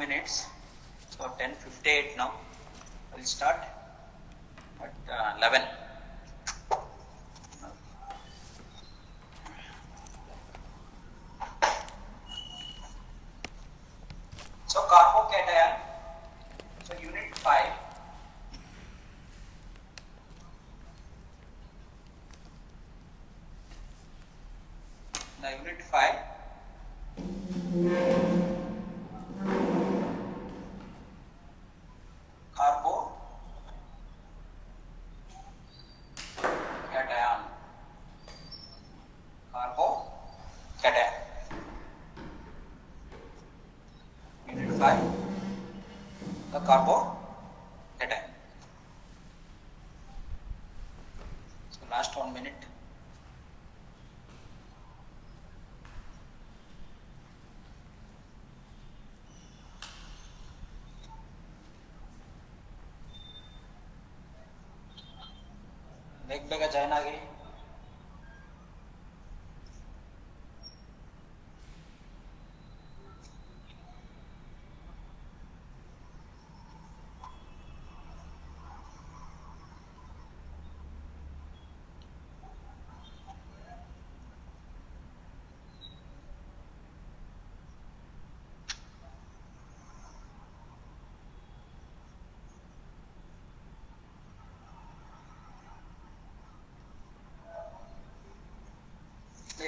minutes. So 10:58 now. We'll start at 11. So carbocation. So unit 5. The unit 5. Carbocation. Unit 5. The carbocation. So last 1 minute. ಬೇಗ join ಆಗಿ.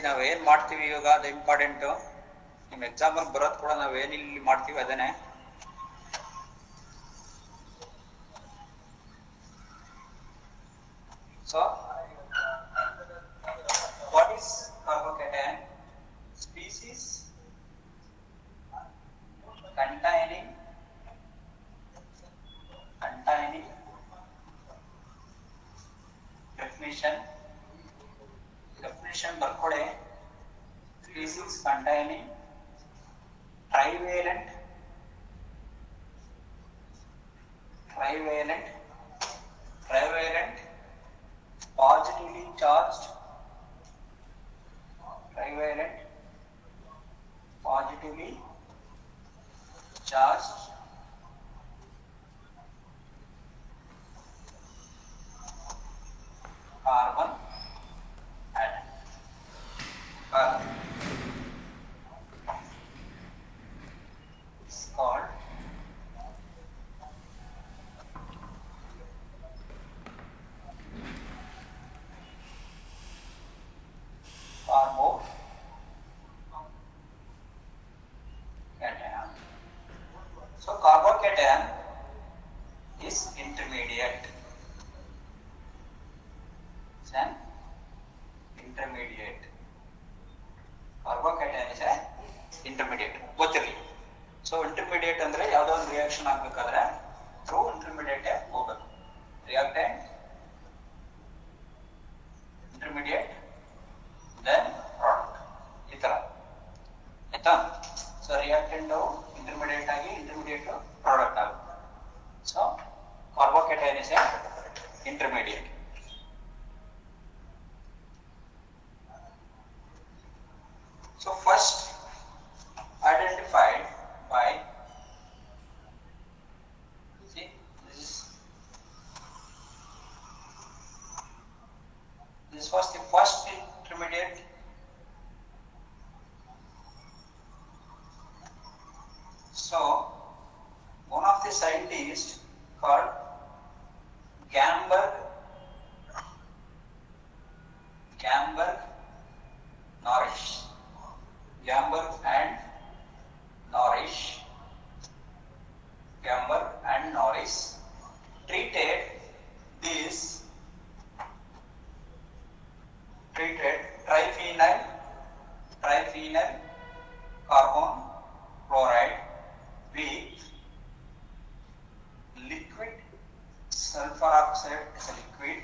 ನಾವೇನ್ ಮಾಡ್ತೀವಿ ಇವಾಗ ಅದು important. ನಿಮ್ ಎಕ್ಸಾಮ್ ಅಲ್ಲಿ ಬರೋದು ಕೂಡ ನಾವೇನ್ ಇಲ್ಲಿ ಮಾಡ್ತೀವಿ ಅದನ್ನೇ. ಸೊ ವಾಟ್ ಈಸ್ ಕಾರ್ಬೋcation? Species containing definition ಬರ್ಕೊಳ್ಳಿ. Species containing trivalent positively charged carbon atom. It's called carbocation. So carbocation is intermediate. It's an intermediate. Carbocation is an intermediate. ಗೊತ್ತಿರಲಿ. ಸೊ ಇಂಟರ್ಮೀಡಿಯೇಟ್ ಅಂದ್ರೆ ಯಾವುದೋ ಒಂದು ರಿಯಾಕ್ಷನ್ ಆಗ್ಬೇಕಾದ್ರೆ ಥ್ರೂ ಇಂಟರ್ಮೀಡಿಯೇಟ್ ಹೋಗ್ಬೇಕು. Reactant, intermediate, then product, ಈ ತರ ಆಯ್ತಾ. ಸೊ ರಿಯಾಕ್ಟೆಂಟ್ ಇಂಟರ್ಮೀಡಿಯೇಟ್ ಆಗಿ ಇಂಟರ್ಮೀಡಿಯೇಟ್ ಪ್ರಾಡಕ್ಟ್ ಆಗುತ್ತೆ. ಸೊ ಕಾರ್ಬೋcation is an intermediate. So first identified by, see, this was the first intermediate. So one of the scientists called Gamberg and Norris treated triphenyl carbon chloride with liquid sulfur oxide as a liquid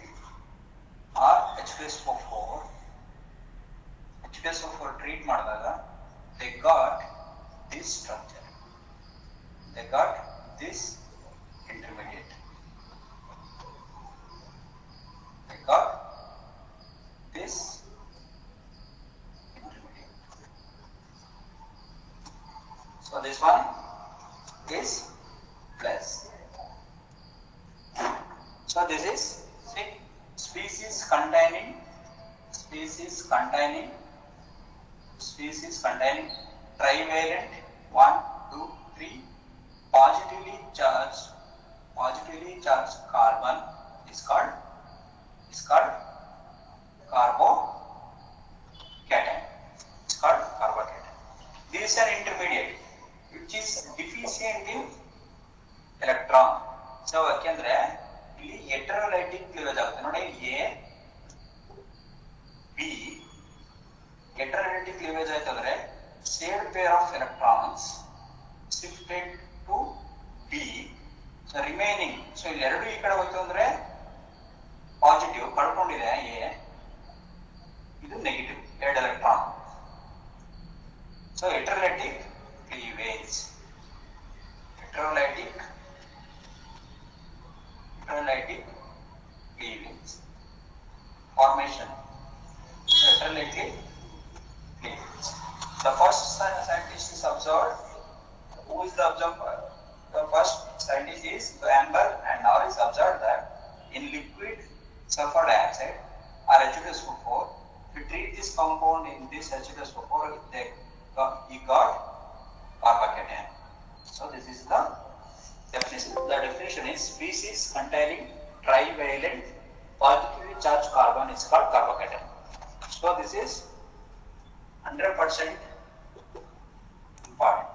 or H2SO4 treat ಮಾಡಿದಾಗ they got this structure, they got this intermediate, they got this intermediate. So this one is plus. So this is species containing trivalent 1, 2, 3 positively charged carbon is called carbocation. It's called carbocation. This is an intermediate which is deficient in electron. So ಯಾಕೆಂದ್ರೆ ಇಲ್ಲಿ ಹೆಟರೋಲೈಟಿಕ್ cleavage ಆಗುತ್ತೆ ನೋಡಿ. A B heterolytic cleavage ಆಯ್ತಂದ್ರೆ said pair of electrons shifted to B. So remaining, so ಇಲ್ಲಿ ಎರಡು ಈ ಕಡೆ ಹೋಯ್ತು ಅಂದ್ರೆ ಪಾಸಿಟಿವ್ ಕಳ್ಕೊಂಡಿದೆ ಎ, ಇದು ನೆಗೆಟಿವ್, ಎರಡು electron. So heterolytic cleavage formation. Heterolytic cleavage. The first scientist is observed. Who is the observer? The first scientist is Amber, and now is observed that in liquid sulfur dioxide or H2SO4, if you treat this compound in this H2SO4, he got carbocation. So this is the definition. The definition is species containing trivalent positively charged carbon is called carbocation. So this is 100% important.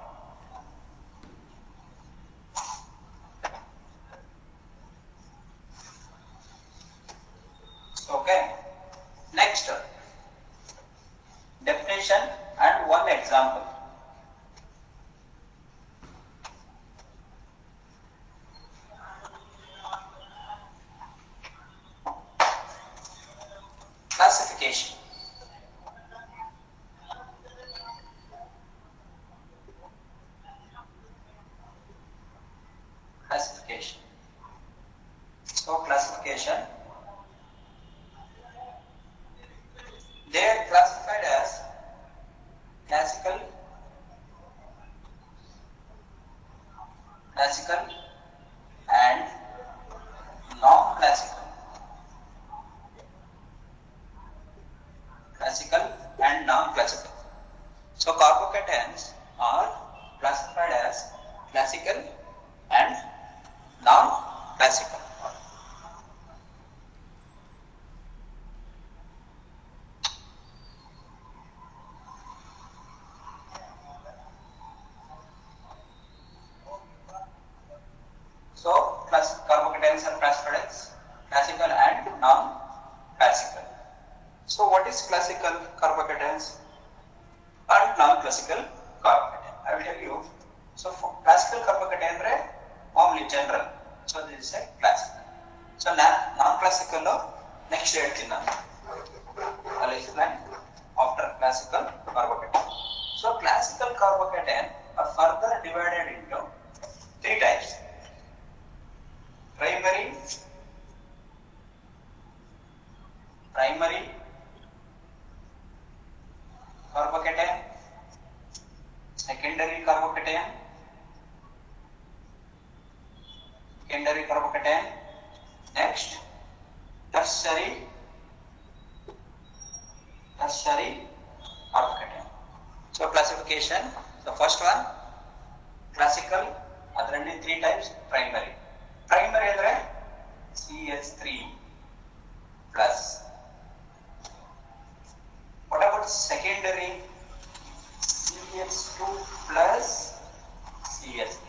Okay. Next, definition and one example. Classification. So classification, they are classified as classical and non-classical. Classical and non-classical. So carbocations are classified as classical and non-classical. So carbocations are classified as classical and non-classical. So what is classical carbocations and non-classical carbocation? I will tell you. So for classical carbocation andre normally general. So this is a classical. So non-classical next ಹೇಳ್ತೀನಿ ನಾನು. I'll explain after classical carbocation. So classical carbocation are further divided into three types: primary carbocation, secondary carbocation, next tertiary carbocation. So classification, the first one classical, ಅದರಲ್ಲಿ three types. Primary ಅಂದ್ರೆ CH3 plus. What about secondary? CH2 plus CH3.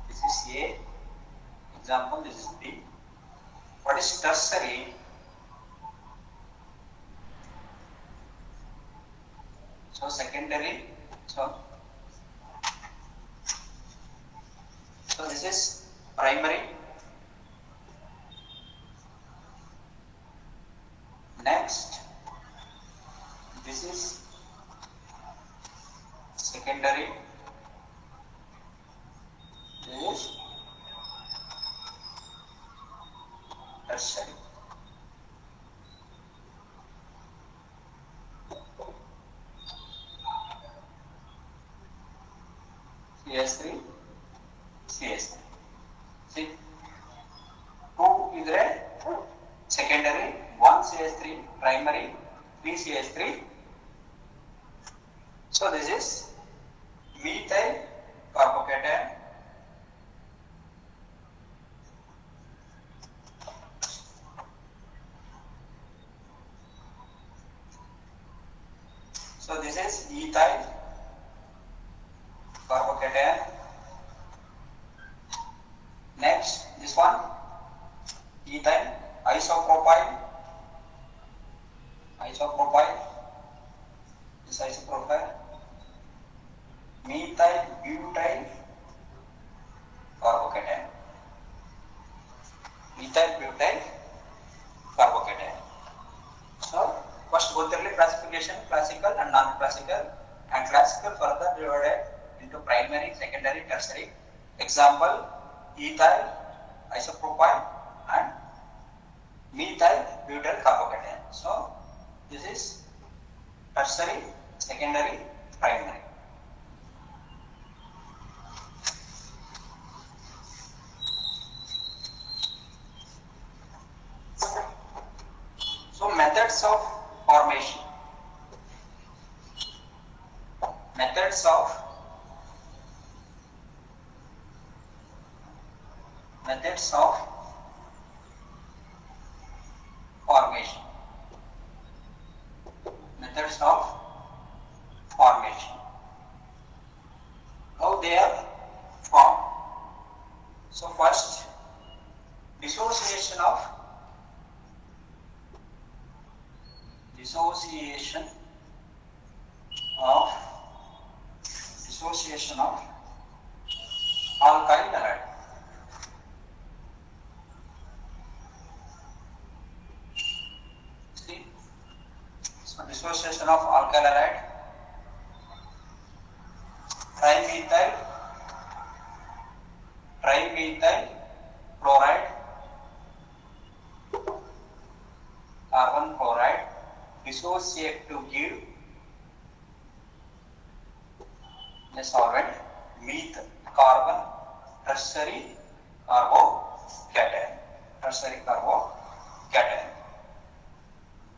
This is A example, this is B. What is tertiary? So secondary, so this is primary. Next, this is secondary. This is tertiary. CS3, CS3. See, 2 is secondary, 1 CS3 primary, 3 CS3. So this is methyl carbocation. So this is ethyl carbocation. Next, this one, ethyl isopropyl. This isopropyl. Methyl butyl carbocation. Methyl butyl carbocation. So first go through classification, classical and non-classical, and classical further divided into primary, secondary, tertiary. Example: ethyl isopropyl and methyl butyl carbocation. So this is tertiary, secondary, primary. So methods of formation. Methods of formation. Methods of formation. How they are formed. So first, dissociation of alkyl halide. See, so dissociation of alkyl halide, trimethyl chloride, carbon chloride, dissociate to give a solvent, methyl carbon, tertiary carbocation.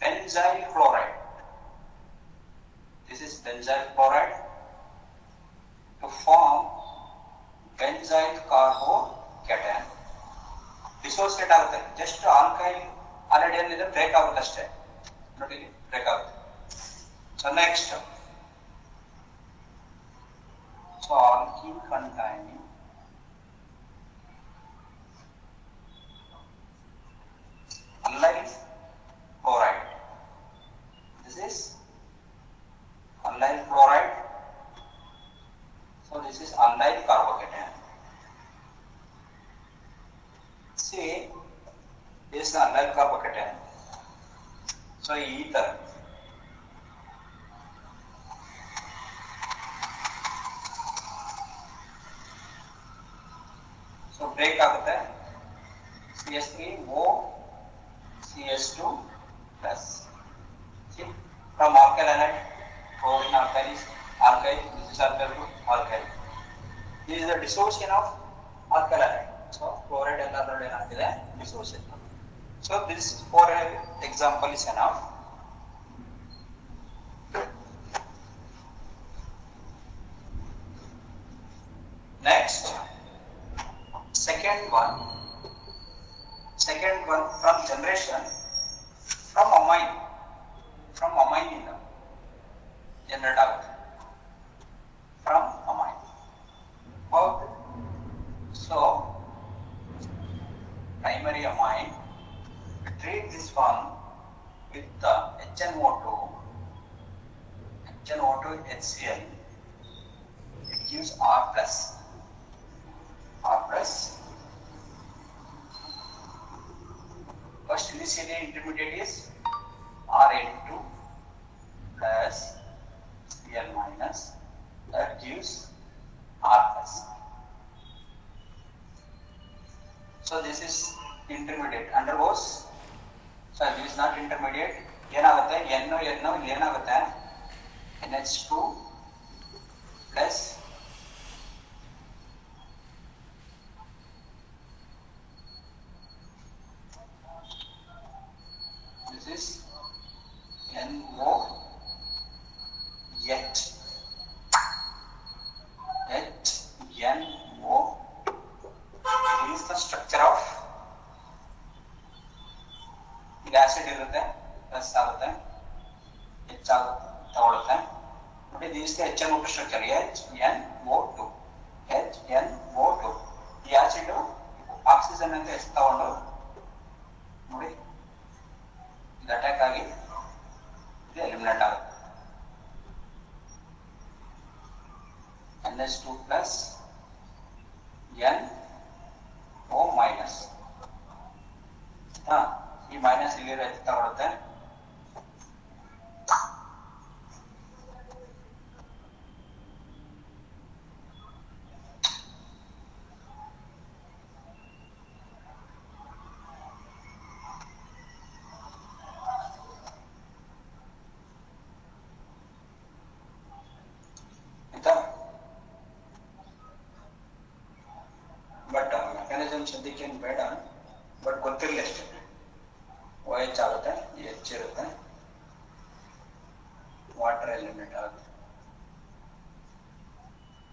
Benzyl chloride. This is benzyl chloride to form benzyl carbocation. Dissociate ಆಗುತ್ತೆ, just alkyl halide ಏನಿದೆ break ಆಗುತ್ತೆ ಅಷ್ಟೇ. ನೋಡಿ break ಆಗುತ್ತೆ. So next, so alkene containing allyl chloride. This is allyl chloride. So this is allyl carbocation. See, this is allyl carbocation. So ether. So break ಆಗುತ್ತೆ, CS3O CS2 plus. See, from alkyl halide, chlorine alkyl is alkyl, this is alkyl to alkyl. This is the dissociation of alkyl halide. So chloride ಎಲ್ಲದರಲ್ಲಿ ಏನಾಗ್ತಿದೆ, dissociation. So this for example is enough. Next, second one from generation, from amine ಇಂದ generate ಆಗುತ್ತೆ, from amine. Okay. So primary amine, we treat this one with the HNO2 HCl, it gives R plus. First initially intermediate is RN2 plus Cl minus, that gives R plus. So this is intermediate, undergoes, so this is not intermediate, ಏನಾಗುತ್ತೆ, NO ಏನಾಗುತ್ತೆ, NH2 plus acid ಇರುತ್ತೆ, plus ಆಗುತ್ತೆ, ಹೆಚ್ಚಾಗುತ್ತೆ, ತಗೊಳುತ್ತೆ. ನೋಡಿ this H N O structure HNO2. HNO2 ಈ acid oxygen ಅಂತ ಎಷ್ಟು ತಗೊಂಡು ನೋಡಿ ಇದು ಅಟ್ಯಾಕ್ ಆಗಿ ಇದು ಎಲಿಮಿನೇಟ್ ಆಗುತ್ತೆ. NH2 plus NO minus. ಈ ಮೈನಸ್ ಇಲ್ಲಿ ಹೆಚ್ಚು ತಗೊಳುತ್ತೆ. ಬಟ್ ಮೆಕ್ಯಾನಿಸಮ್ ಸದ್ಯಕ್ಕೆ ಬೇಡ, ಬಟ್ ಗೊತ್ತಿರಲಿ ಅಷ್ಟೇ. OH ಆಗುತ್ತೆ, H ಇರುತ್ತೆ, ವಾಟರ್ ಎಲಿಮಿನೇಟ್ ಆಗುತ್ತೆ.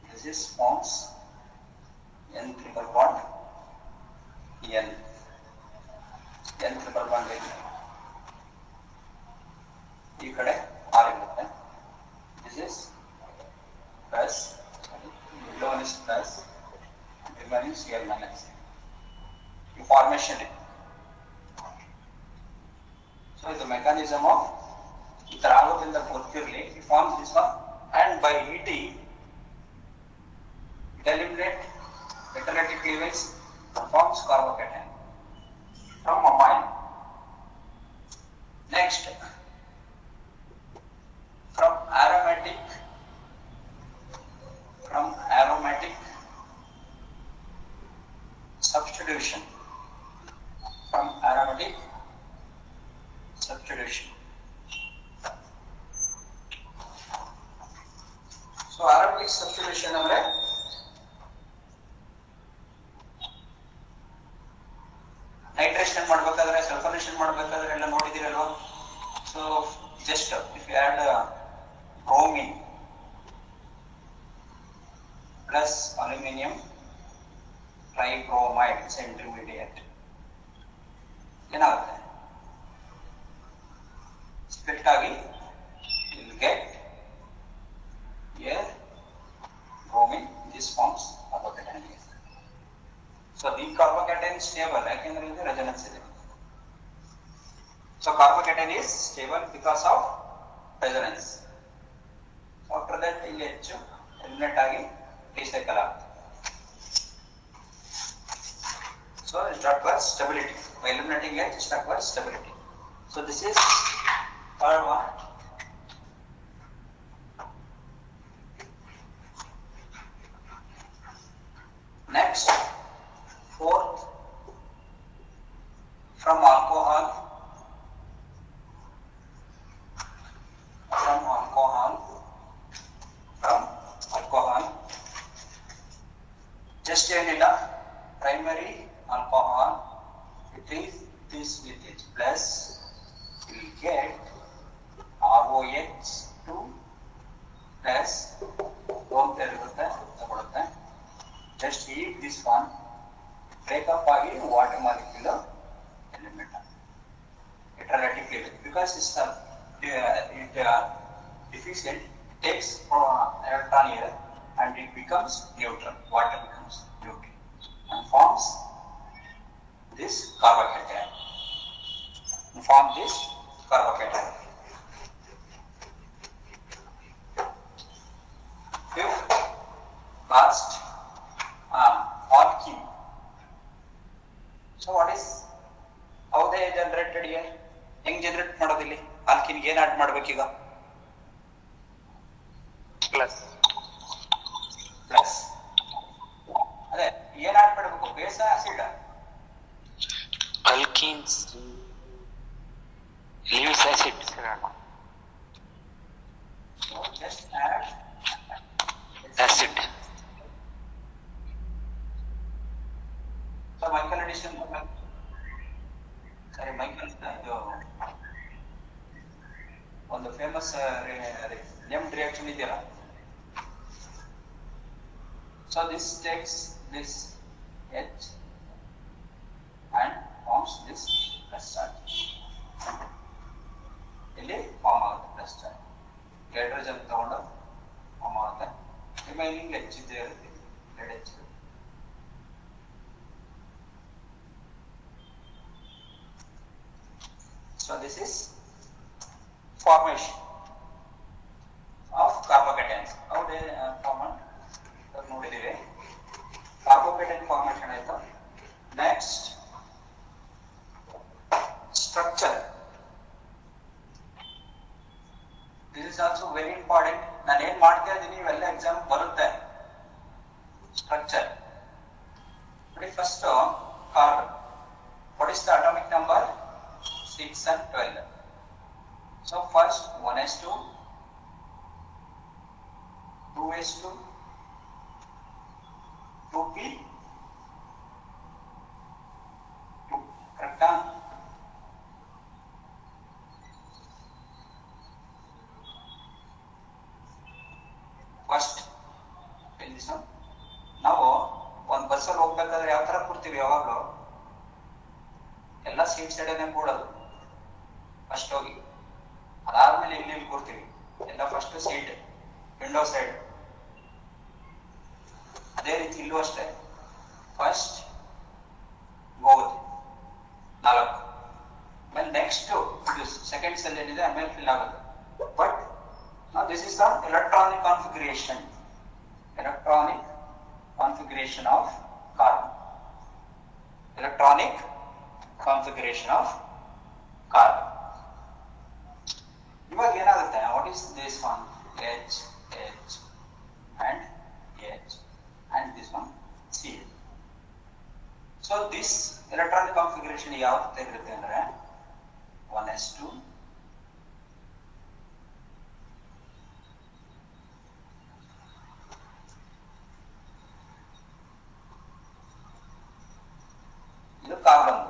This is forms N triple bond N triple bond ಈ ಕಡೆ R ಇರುತ್ತೆ. This is plus, below is plus, remaining Cl minus. ಈ ಫಾರ್ಮೇಶನ್ ಇದೆ. ಸೊ ಇದು ಮೆಕ್ಯಾನಿಸಮ್ ಆಫ್ ಈ ತರ ಆಗೋದ್ರಿಂದ ಗೊತ್ತಿರಲಿ. ಈ forms this one and by heating it eliminate catalytic cleavage, forms carbocation from amine. Next, from aromatic substitution. So aromatic substitution ಅಂದ್ರೆ nitration ಮಾಡಬೇಕಾದ್ರೆ, ಸಲ್ಫನೇಷನ್ ಮಾಡಬೇಕಾದ್ರೆ ಎಲ್ಲ ನೋಡಿದಿರಲ್ವಾ. So just if you add bromine plus aluminum tribromide, it's intermediate, ಏನಾಗುತ್ತೆ, split ಆಗಿ you will get here bromine. This forms carbocation. So the carbocation is stable ಯಾಕೆಂದ್ರೆ ಇದು resonance ಇದೆ. So carbocation is stable because of resonance. After that ಇಲ್ಲಿ ಹೆಚ್ಚು eliminate ಆಗಿ recycle ಆಗುತ್ತೆ. So it requires stability. By eliminating H, it requires stability. So this is third one. Next, fourth, from alcohol just ಏನಿಲ್ಲ, primary alcohol, it is this with H plus, you will get ROH2 plus ಇರುತ್ತೆ ತಗೊಳುತ್ತೆ. Just heat this one, break up ಆಗಿ water molecule element catalytic cleavage, because it's deficient, it takes electron here and it becomes neutral, water becomes neutral and forms this carbocation. Fifth, last, alkene. So what is, how they generated here? ಹೆಂಗ್ generate ಮಾಡೋದಿಲ್ಲಿ? ಆಲ್ಕಿನ್ಗೆ ಏನ್ add ಮಾಡ್ಬೇಕೀಗ? Plus ಅದೇ ಏನ್ add ಮಾಡಬೇಕು? ಬೇಸ acid? alkenes leaves acid. So just add acid. So Michael addition, sorry Michael, ಒಂದು famous ನೆಮ್ಡ್ reaction ಇದೆಯಲ್ಲ. So this takes this H and forms this plus charge. So this is formation of carbocations. How they formed? ನೋಡಿದೀವಿ. Carbocation formation ಆಯ್ತು. Next, structure. This is also very important. ನಾನು ಏನ್ ಮಾಡ್ತಾ ಇದ್ದೀನಿ ಇವೆಲ್ಲ exam ಬರುತ್ತೆ. Structure. First, carbon. What is the atomic number? 6 and 12. So first 1s2, 2s2, 2p, 2. Correct? First, fill this one. ನಾವು ಒಂದು ಬಸ್ಸಲ್ಲಿ ಹೋಗ್ಬೇಕಾದ್ರೆ ಯಾವ ತರ ಕೂರ್ತೀವಿ ಯಾವಾಗಲೂ ಎಲ್ಲ ಸೀಟ್ ಸೈಡೇ ಕೂಡೋದು ಫಸ್ಟ್ ಹೋಗಿ ಅದಾದ್ಮೇಲೆ ಇಲ್ಲಿ ಕೂರ್ತೀವಿ ಎಲ್ಲ ಫಸ್ಟ್ ಸೀಟ್ ವಿಂಡೋ ಸೈಡ್ ಅದೇ ರೀತಿ ಇಲ್ಲೂ ಅಷ್ಟೇ ಫಸ್ಟ್ ಹೋಗುತ್ತೆ 4 ಆಮೇಲೆ ನೆಕ್ಸ್ಟ್ ಸೆಕೆಂಡ್ ಸೆಲ್ ಏನಿದೆ ಆಮೇಲೆ ಫಿಲ್ ಆಗುತ್ತೆ but this is the electronic configuration of carbon. Electronic configuration of carbon. ಇವಾಗ ಏನಾಗುತ್ತೆ? What is this one? H, H, and H, and this one C. So this electronic configuration ಯಾವ ತರ ಇರುತ್ತೆ ಅಂದ್ರೆ 1s2, ಇದು ಕಾರ್ಬನ್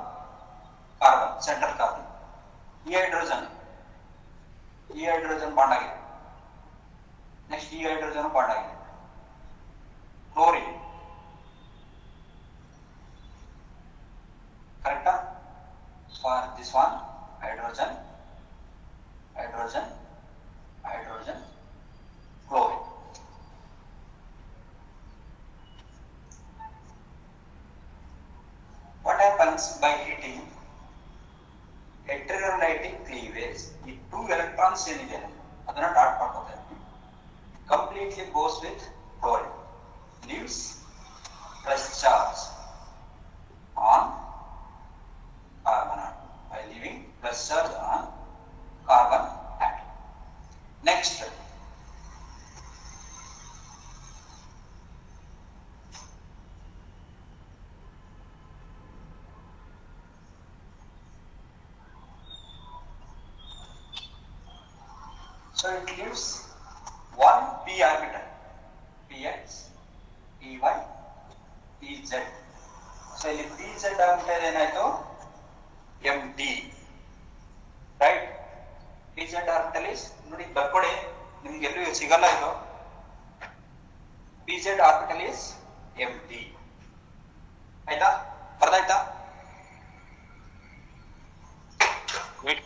ಸೆಂಟ್ರಲ್ ಕಾರ್ಬನ್ ಈ hydrogen bond ಆಗಿದೆ next ಈ ಹೈಡ್ರೋಜನ್ ಬಾಂಡ್ ಆಗಿದೆ ಕ್ಲೋರಿನ್ ಕರೆಕ್ಟಾ for this one hydrogen chlorine what happens by heating heterolytic cleavage ಈ 2 electrons ಏನಿದೆ ಅದನ್ನ ಡಾಟ್ ಮಾಡ್ಕೊತಾರೆ completely goes with chlorine leaves plus charge on carbon atom by leaving plus charge on carbon atom. Next, so it gives one p orbital, px, py, pz. So ಇಲ್ಲಿ pz orbital ಏನಾಯ್ತು md, right? pz orbital is ನೋಡಿ ಬರ್ಕೊಡಿ ನಿಮ್ಗೆ ಎಲ್ಲೂ ಸಿಗಲ್ಲ ಇದು pz orbital is md. ಆಯ್ತಾ? ಬರ್ದಾಯ್ತಾ? wait.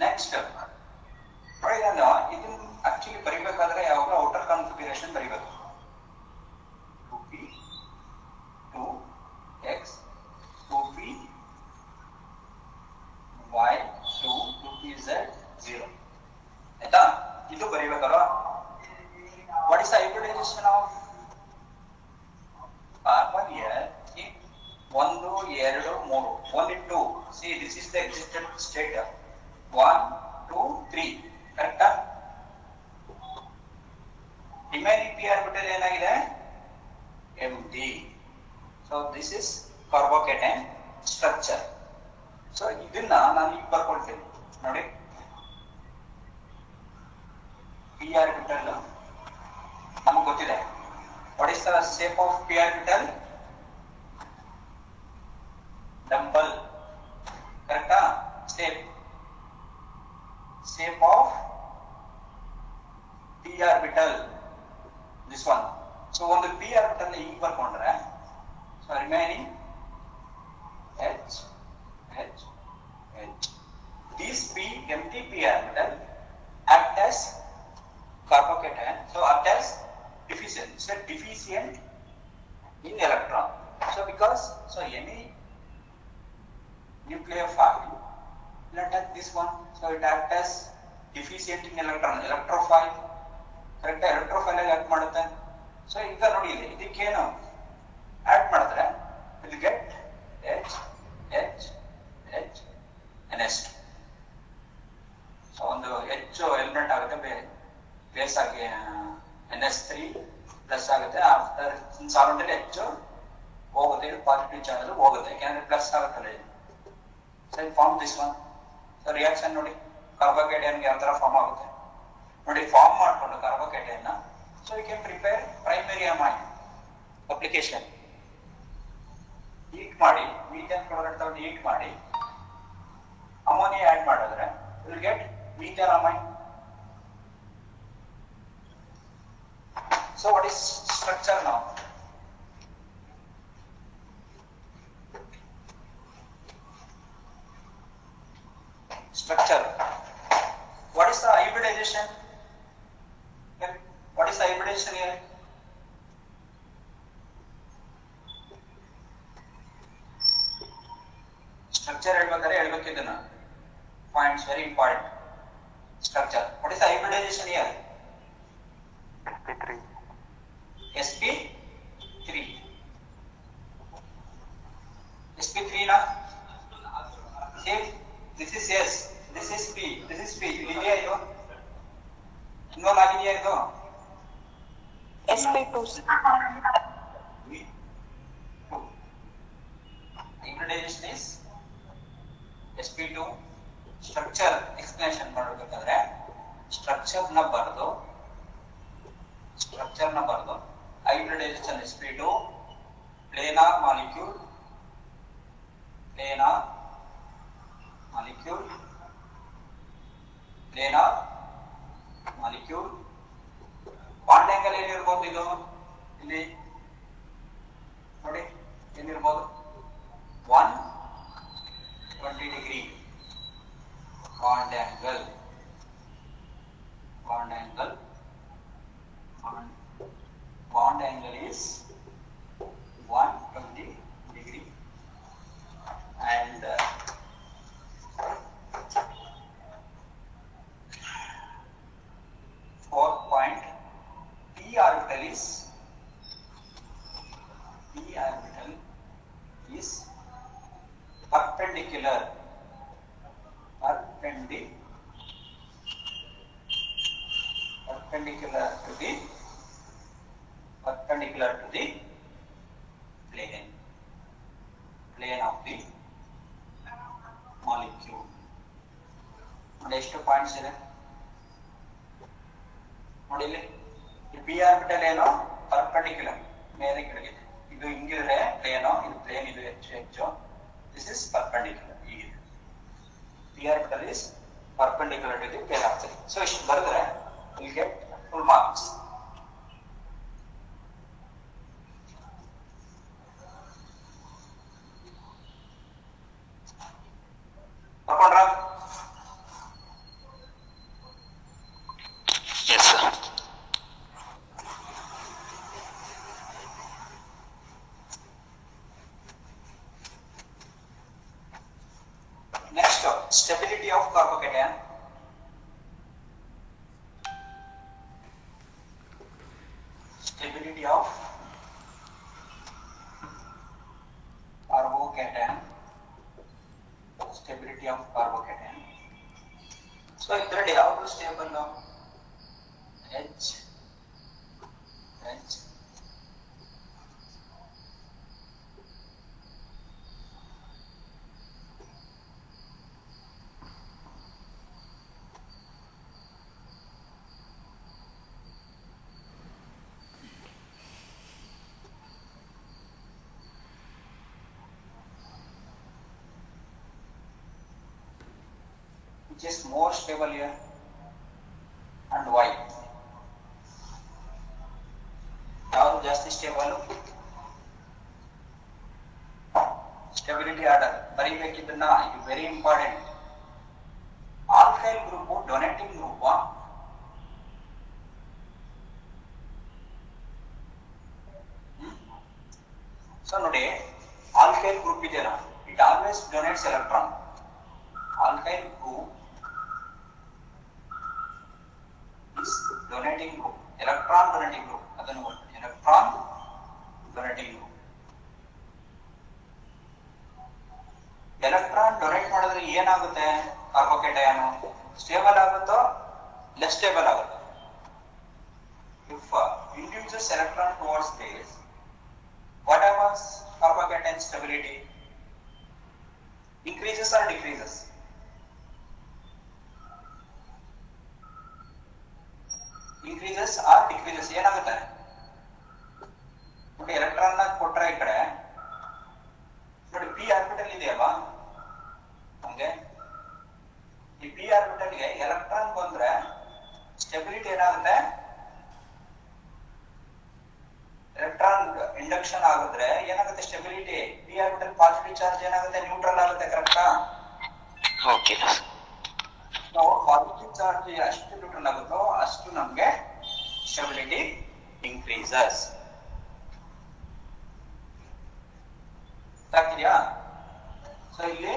Next ಇದನ್ನ ಇದನ್ನ ಆಕ್ಚುಲಿ ಬರಿಬೇಕಾದ್ರೆ ಯಾವಾಗ ಔಟರ್ ಕಾನ್ಫಿಗರೇಷನ್ ಬರಿಬೇಕು 2p 2x 2p y 2 2pz 0 ಆಯ್ತಾ ಇದು ಬರಿಬೇಕಲ್ವಾ what is the hybridisation of carbon here 1 2 3 1 into see this is the existent state 1 2, 3. ಕರೆಕ್ಟಾ? ರಿಮೈನಿಂಗ್ ಪಿ ಆರ್ಬಿಟಲ್ ಏನಾಗಿದೆ? Empty. So this is carbocation structure. So ಇದನ್ನ ನಾನು ಈಗ ಬರ್ಕೊಳ್ತೀನಿ ನೋಡಿ. ಪಿ ಆರ್ಬಿಟಲ್ ನಮಗೆ ಗೊತ್ತಿದೆ. What is the shape of P orbital? Dumbbell. ಕರೆಕ್ಟಾ? shape of p orbital, this one. So on the p orbital ಈಗ ಬರ್ಕೊಂಡ್ರೆ, so remaining h h h, these p empty p orbital act as carbocation, so act as deficient, so deficient in electron. So because any nucleophile, let us this one, so it act as deficient in electron, electrophile. Correct? Electrophile act ಮಾಡುತ್ತೆ. So ಈಗ ನೋಡಿ ಇಲ್ಲಿ ಇದಕ್ಕೇನು add ಮಾಡಿದ್ರೆ will get H H H NH2. So ಒಂದು H element ಆಗುತ್ತೆ, base ಆಗಿ NH3 plus ಆಗುತ್ತೆ. ಆಫ್ಟರ್ ಸಾಲ್ವೆಂಟ್ H ಹೋಗುತ್ತೆ, ಇದು ಪಾಸಿಟಿವ್ ಚಾರ್ಜ್ ಹೋಗುತ್ತೆ, ಯಾಕಂದ್ರೆ ಪ್ಲಸ್ ಆಗುತ್ತಲ್ಲ ಇದು. So it form this one. So reaction ನೋಡಿ, ಕಾರ್ಬೋಕೇಟೈನ್ ಯಾವ ತರ ಫಾರ್ಮ್ ಆಗುತ್ತೆ ನೋಡಿ, ಫಾರ್ಮ್ ಮಾಡ್ಕೊಂಡು ಕಾರ್ಬೋಕೇಟೈನ್ ನ, so you can prepare primary amine application. Heat ಮಾಡಿ, ಮೀಥೇನ್ ಕ್ಲೋರೈಡ್ ತಗೊಂಡು ಹೀಟ್ ಮಾಡಿ ಅಮೋನಿಯಾ ಆಡ್ ಮಾಡಿದ್ರೆ will get methyl amine. So what is structure now? Structure. What is the hybridization? What is the hybridization here? Structure ಹೇಳ್ಬೇಕಿದ್ದನ್ನ points, very important. Structure. What is the hybridization here? sp3. sp3. sp3 na? See, this is S, this is P, this is P. ಇದೆಯಾ ಇದು? Involve ಆಗಿದೆಯಾ ಇದು? sp2. Hybridization is sp2. Structure explanation ಮಾಡಬೇಕಾದ್ರೆ ಸ್ಟ್ರಕ್ಚರ್ನ ಬರೆದು hybridisation sp2 planar molecule bond angle ಏನಿರ್ಬೋದು ಇದು ಇಲ್ಲಿ ನೋಡಿ, ಏನಿರ್ಬೋದು 120 degree bond angle is 120 degree, and fourth point, p orbital is perpendicular to the plane of the molecule. ನೋಡಿ ಎಷ್ಟು ಪಾಯಿಂಟ್ಸ್ ಇದೆ ನೋಡಿ ಇಲ್ಲಿ. ಪಿ ಆರ್ಬಿಟಲ್ ಏನೋ ಪರ್ಪೆಂಡಿಕ್ಯುಲರ್ ಮೇಲೆ ಕೆಳಗಿದೆ, ಇದು ಹಿಂಗಿದ್ರೆ ಪ್ಲೇನೋ, ಇದು ಪ್ಲೇನ್, ಇದು ಹೆಚ್ಚು. This is perpendicular. ಹೀಗಿದೆ P orbital is perpendicular to the plane of the. So ಇಷ್ಟು ಬರೆದ್ರೆ we'll get full marks. ಬರ್ಕೊಂಡ್ರಾ? Yes, sir. Next, stability of carbocation. Stability of carbocation. So so ಇದರಲ್ಲಿ ಯಾವುದು stable? H H which is more stable here and why? ಯಾವುದು ಜಾಸ್ತಿ stable? Stability order ಬರೀಬೇಕಿದ್ದನ್ನ, ಇದು very important. Alkyl group donating group. So ನೋಡಿ, alkyl group ಇದೆಯಲ್ಲ, it always donates electron. Alkyl group is donating group, electron donating group. ಅದನ್ನು electron donating group. Electron donate ಮಾಡಿದ್ರೆ ಏನಾಗುತ್ತೆ? ಕಾರ್ಬೋಕೇಟಯನ್ stable ಆಗುತ್ತೋ less stable ಆಗುತ್ತೋ? If induces electron towards space, what happens? Carbocation stability increases or decreases? Increases or decreases? ಏನಾಗುತ್ತೆ ನೋಡಿ, electron ನ ಕೊಟ್ರೆ ಈ ಕಡೆ ನೋಡಿ, ಪಿ ಆರ್ಬಿಟಲ್ ಇದೆಯಲ್ವಾ, ಹಂಗೆ ಈ ಪಿ ಆರ್ಬಿಟಲ್ ಗೆ ಎಲೆಕ್ಟ್ರಾನ್ ಬಂದ್ರೆ ಸ್ಟೆಬಿಲಿಟಿ ಏನಾಗುತ್ತೆ? ಎಲೆಕ್ಟ್ರಾನ್ ಇಂಡಕ್ಷನ್ ಆಗಿದ್ರೆ ಏನಾಗುತ್ತೆ stability? P orbital positive charge ಏನಾಗುತ್ತೆ? ನ್ಯೂಟ್ರಲ್ ಆಗುತ್ತೆ. ಕರೆಕ್ಟಾ? ಓಕೆ. ನಾವು ಪಾಸಿಟಿವ್ ಚಾರ್ಜ್ ಎಷ್ಟು ನ್ಯೂಟ್ರಲ್ ಆಗುತ್ತೋ ಅಷ್ಟು ನಮ್ಗೆ ಸ್ಟೆಬಿಲಿಟಿ ಇನ್ಕ್ರೀಸಸ್. ಆಗ್ತಿದ್ಯಾ? ಸೊ ಇಲ್ಲಿ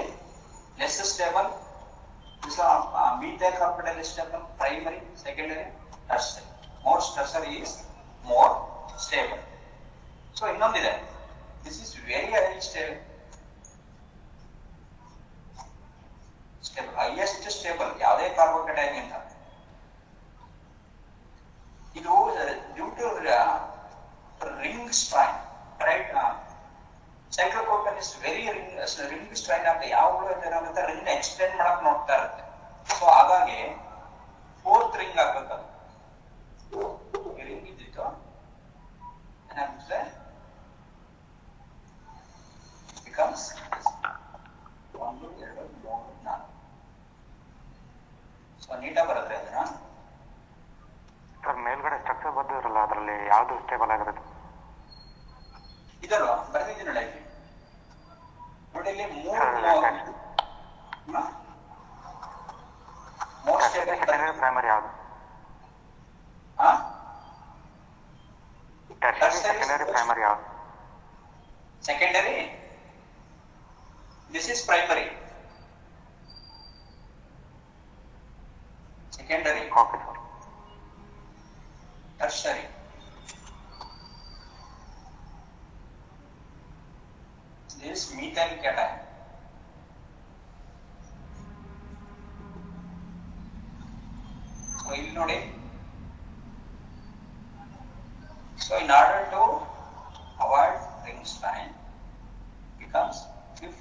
less stable, methyl carbide stable, primary, secondary, tertiary. More tertiary is more stable. So ಇನ್ನೊಂದಿದೆ, this is very high stable, highest stable ಯಾವುದೇ ಕಾರ್ಬೋಕೇಟಯನ್ ಗಿಂತ. ಇದು due to ring strain, right? Cyclopropane is very ring strain ಅಂತ ಯಾವಾಗಲೂ ಏನಾಗುತ್ತೆ, ring extend ಮಾಡಕ್ ನೋಡ್ತಾ ಇರುತ್ತೆ. ಸೊ ಹಾಗಾಗಿ ಫೋರ್ತ್ ರಿಂಗ್ ಆಗ್ಬೇಕು. ರಿಂಗ್ ಇದ್ದಿತ್ತು ಏನಾಗುತ್ತೆ, ಬಿಕಮ್ಸ್ 1 2 3 4. ಸೊ ನೀಟಾಗಿ ಬರುತ್ತೆ ಅದನ್ನ. ಸರ್ ಮೇಲ್ಗಡೆ ಸ್ಟ್ರಕ್ಚರ್ ಬರ್ದಿರಲ್ಲ, ಅದರಲ್ಲಿ ಯಾವುದು ಸ್ಟೇಬಲ್ ಆಗಿರುತ್ತೆ? ಇದಲ್ವಾ ಬರ್ದಿದ್ದೀನಿ ನೋಡಿ, ನೋಡಿ ಇಲ್ಲಿ ಮೂರು ಪ್ರೈಮರಿ ಯಾವುದು? ಸೆಕೆಂಡರಿ ಪ್ರೈಮರಿ ಯಾವುದು? Secondary, this is primary. Secondary, okay sir. Tertiary. This methyl cation. So ಇಲ್ಲಿ ನೋಡಿ, so in order to avoid ring strain becomes if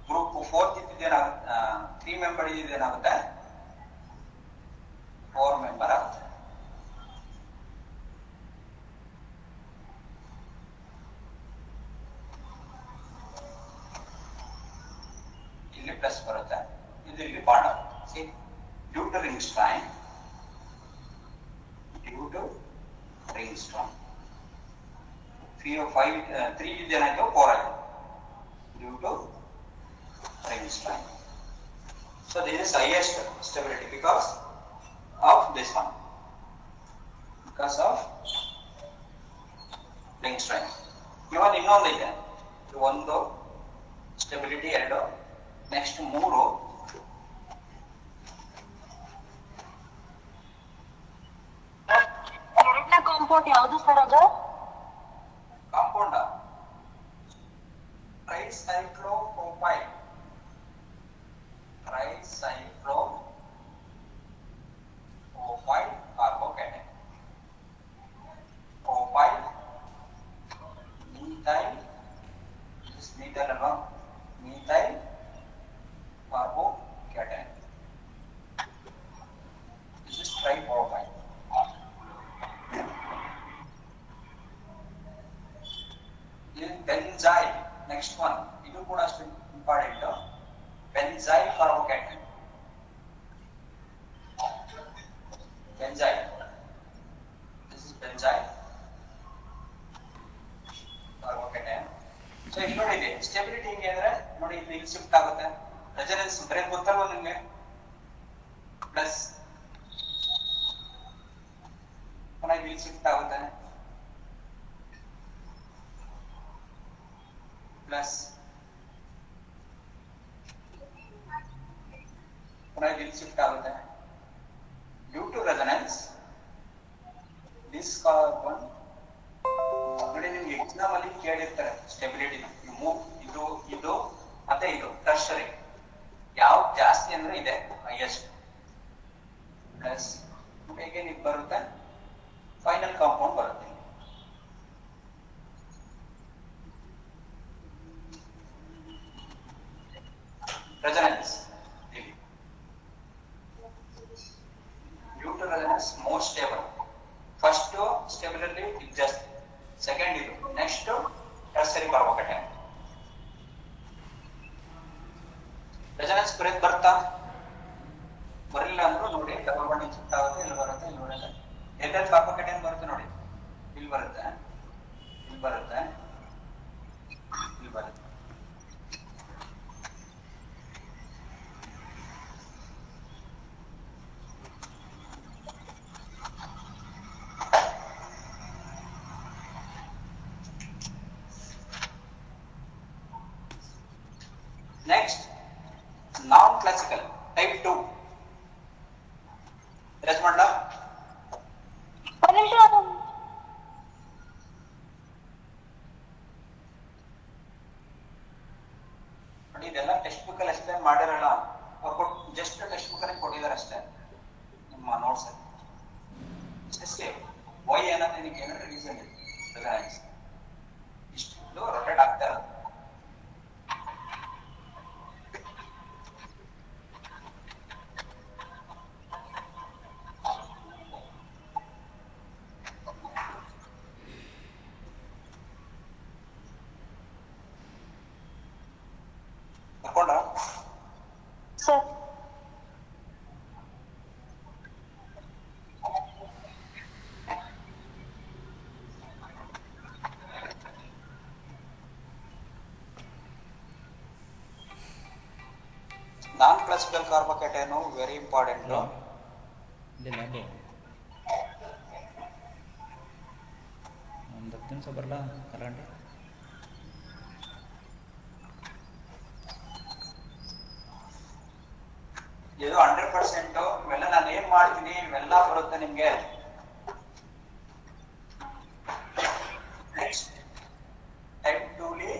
group 4th ಇದೇನಾಗುತ್ತೆ, 3 member ಇದೇನಾಗುತ್ತೆ, 4 member ಆಗುತ್ತೆ. ಇಲ್ಲಿ ಪ್ಲಸ್ ಬರುತ್ತೆ, ಇದು ಇಲ್ಲಿ ಬಾಂಡ್ ಆಗುತ್ತೆ. Due to ring strain, due to ring strain 3 ಇದೇನಾಯ್ತು, 4 ಆಯ್ತು, due to ring strain. So this is highest stability because of this one, because of ring strain. Even ಇನ್ನೊಂದು ಇದೆ, ಒಂದು ಸ್ಟೆಬಿಲಿಟಿ, 2, ನೆಕ್ಸ್ಟ್ 3. ಎರಡನೇ ಕಾಂಪೌಂಡ್ ಯಾವುದು ಸರ್? ಅದು compound ಟ್ರೈಸೈಕ್ಲೋಪ್ರೋಪೈಲ್. ಟ್ರೈಸೈಕ್ಲೋಪ್ರೋಪೈಲ್ benzyl carbocation. Benzyl. This is benzyl carbocation. So ಇಲ್ಲಿ ನೋಡಿ ಇದೆ stability ಹೆಂಗೆ ಅಂದ್ರೆ ನೋಡಿ ಇಲ್ಲಿ ಶಿಫ್ಟ್ ಆಗುತ್ತೆ. ರೆಸೊನೆನ್ಸ್ ಬ್ರೇಕ್ ಗೊತ್ತಲ್ವಾ ನಿಮಗೆ? ಪ್ಲಸ್ ಪುನಃ ಇಲ್ಲಿ ಶಿಫ್ಟ್ ಆಗುತ್ತೆ ಪ್ಲಸ್ ಪುನಃ ಇಲ್ಲಿ ಶಿಫ್ಟ್ ಆಗುತ್ತೆ. Due to resonance this carbon ನೋಡಿ ನಿಮ್ಗೆ ಎಕ್ಸಾಮ್ ಅಲ್ಲಿ ಕೇಳಿರ್ತಾರೆ ಸ್ಟೆಬಿಲಿಟಿ ಇದು ಇದು ಮತ್ತೆ ಇದು ಟರ್ಷರಿ ಯಾವ್ದು ಜಾಸ್ತಿ ಅಂದ್ರೆ ಇದೆ ಹೈಯೆಸ್ಟ್ ಪ್ಲಸ್ ಹೇಗೆ ಇದು ಬರುತ್ತೆ ಫೈನಲ್ ಕಾಂಪೌಂಡ್ ಬರುತ್ತೆ. Resonance due to resonance most stable. First stability ಜಾಸ್ತಿ, ಸೆಕೆಂಡ್ ಇದು, next tertiary carbocation. Resonance break ಬರ್ತಾ ಬರಲಿಲ್ಲ ಅಂದ್ರೂ ನೋಡಿ ಡಬಲ್ ಬಾಂಡಿಂಗ್ ಶಿಫ್ಟ್ ಆಗುತ್ತೆ. ಇಲ್ಲಿ ಬರುತ್ತೆ, ಇಲ್ಲಿ ಬರುತ್ತೆ. ಎಲ್ಲೆಲ್ಲಿ ಕಾರ್ಬೋಕೇಟೈನ್ ಬರುತ್ತೆ ನೋಡಿ, ಇಲ್ಲಿ ಬರುತ್ತೆ, ಇಲ್ಲಿ ಬರುತ್ತೆ, ಇಲ್ಲಿ ಬರುತ್ತೆ. Next, non-classical type 2. Rest ಮಾಡಲಾ? ಒಂದು ನಿಮಿಷ. ನೋಡಿ ಇದೆಲ್ಲ ಟೆಕ್ಸ್ಟ್ ಬುಕ್ ಅಲ್ಲಿ ಅಷ್ಟೇ ಮಾಡಿರಲ್ಲ, ಜಸ್ಟ್ ಟೆಕ್ಸ್ಟ್ ಬುಕ್ ಅಲ್ಲಿ ಕೊಟ್ಟಿದ್ದಾರೆ ಅಷ್ಟೇ ನಿಮ್ಮ ನೋಟ್ಸ್ ಅಲ್ಲಿ. ಅಷ್ಟೇ ವೈ ಅನ್ನೋದು ನಿಮಗೆ ಏನಾದ್ರು ರೀಸನ್ ಇದೆ, ಇಷ್ಟು ರೊಟೇಟ್ ಆಗ್ತಾ ಇರೋದು. ಸರ್ ನಾನ್ ಕ್ಲಾಸಿಕಲ್ ಕಾರ್ಬೋಕೇಟೈನ್ ವೆರಿ ಇಂಪಾರ್ಟೆಂಟ್. ಒಂದು 10 ನಿಮಿಷ ಬರಲ್ಲ ಕರೆಂಟ್. ಇದು 100%. ಇವೆಲ್ಲ ನಾನು ಏನ್ ಮಾಡ್ತೀನಿ ಇವೆಲ್ಲ ಬರುತ್ತೆ ನಿಮ್ಗೆ. ನೆಕ್ಸ್ಟ್ ಟೈಪ್ 2 ಲಿ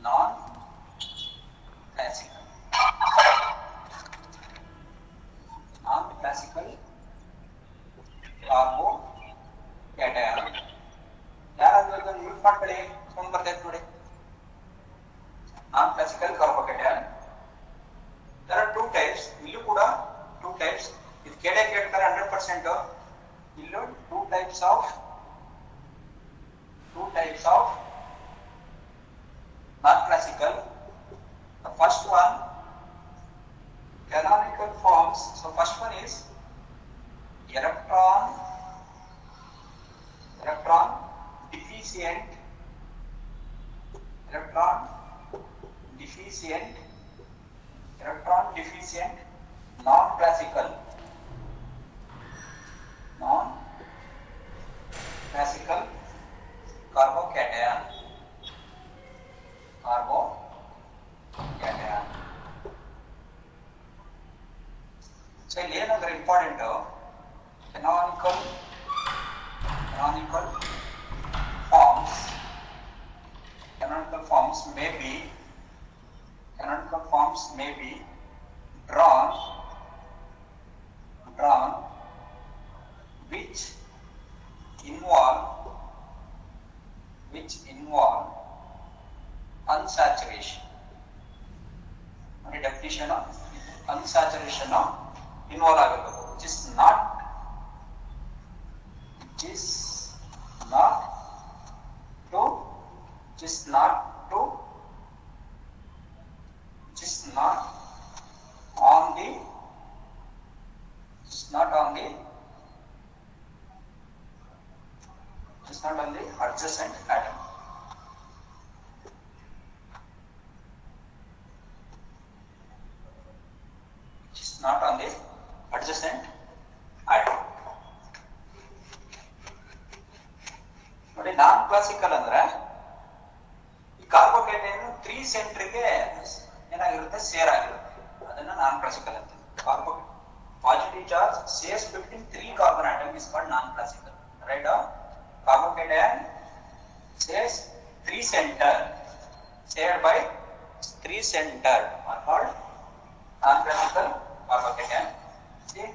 ನಾನ್ ಕ್ಲಾಸಿಕಲ್. ನಾನ್ ಕ್ಲಾಸಿಕಲ್ ಕಾರ್ಬೋಕೇಟೈನ್ ಯಾರಾದ್ರೂ ಯೂಸ್ ಮಾಡ್ಕೊಳ್ಳಿ, ಫೋನ್ ಬರ್ತೈತೆ ನೋಡಿ. ನಾನ್ classical ಕಾರ್ಬೋಕೇಟೈನ್ there are two types. ಇಲ್ಲೂ ಕೂಡ two types. ಇದು ಕೇಳೇ ಕೇಳ್ತಾರೆ 100%. ಇಲ್ಲೂ two types of non-classical. The first one canonical forms. So first one is electron deficient non-classical carbocation. So ಇಲ್ಲಿ ಏನಂದ್ರೆ important, canonical forms may be drawn which involve unsaturation. And the definition of unsaturation involve ಆಗಬೇಕು, which is not to not on the adjacent atom. ನೋಡಿ ನಾನ್ classical ಅಂದ್ರೆ ಈ ಕಾರ್ಬೋಕೇಟೈನ್ 3 ಸೆಂಟ್ರಿಗೆ ಏನಾಗಿರುತ್ತೆ share ಆಗಿರುತ್ತೆ, ಅದನ್ನ ನಾನ್ ಕ್ಲಾಸಿಕಲ್ ಅಂತ. Carbo positive charge shares between 3 carbon atom is called non classical. Right? Carbocation shares 3 center shared by 3 center are called non-classical carbocation. See?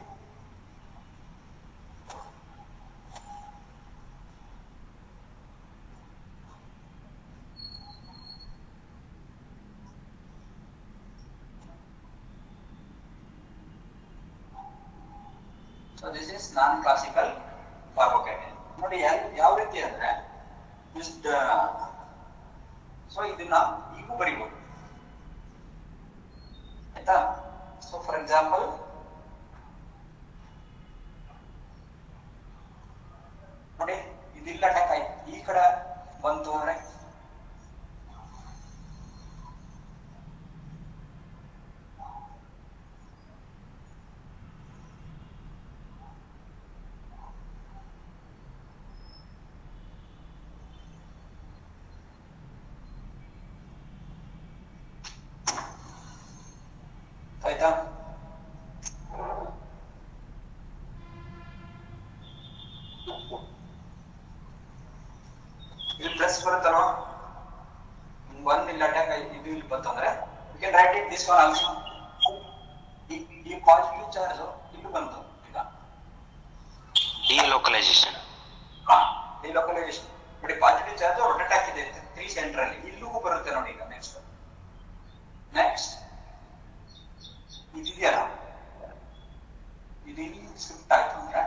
So this is non-classical carbocation. ನೋಡಿ ಯಾವ ರೀತಿ ಅಂದ್ರೆ so ಇದನ್ನ ಈಗೂ ಬರೀಬಹುದು ಆಯ್ತಾ. So for example ನೋಡಿ ಇದಿಲ್ಲ attack ಆಯ್ತು, ಈ ಕಡೆ ಬಂತು ಅಂದ್ರೆ ಆಯ್ತಾ. ಇಲ್ಲಿ ಪ್ಲಸ್ ಬರುತ್ತಲ್ವಾ, ಒಂದ್ ಇಲ್ಲಿ ಅಟ್ಯಾಕ್ ಆಯ್ತು, ಇದು ಇಲ್ಲಿ ಬಂತಂದ್ರೆ you can write it this one also. ಈ ಪಾಸಿಟಿವ್ ಚಾರ್ಜ್ ಇಲ್ಲಿ ಬಂತು, ಈಗ ಡಿಲೋಕಲೈಸೇಷನ್. ಡಿಲೋಕಲೈಸೇಷನ್ ನೋಡಿ, ಪಾಸಿಟಿವ್ ಚಾರ್ಜ್ ರೊಟೇಟ್ ಆಗಿದೆ 3 ಸೆಂಟರ್ ಅಲ್ಲಿ, ಇಲ್ಲಿಗೂ ಬರುತ್ತೆ ನೋಡಿ. ಈಗ ನೆಕ್ಸ್ಟ್ ಇದೆಯಲ್ಲ, ಇದು ಇಲ್ಲಿ ಶಿಫ್ಟ್ ಆಯ್ತು ಅಂದ್ರೆ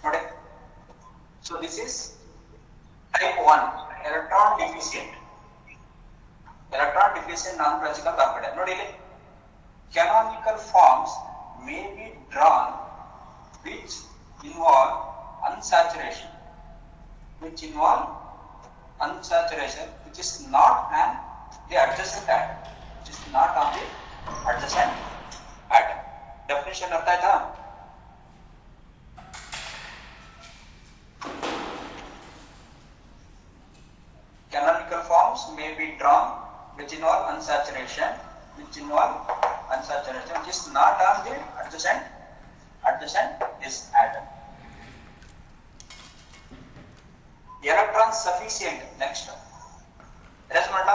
ನೋಡಿ. So this is type 1 electron deficient non-classical carbocation. ನೋಡಿ ಇಲ್ಲಿ canonical forms may be drawn which involve unsaturation which is not on the adjacent atom. Definition ಅರ್ಥ ಆಯ್ತಾ? Canonical forms may be drawn which involve unsaturation which is not on the adjacent this atom. Electron sufficient. Next, erase ಮಾಡಲ್ಲ.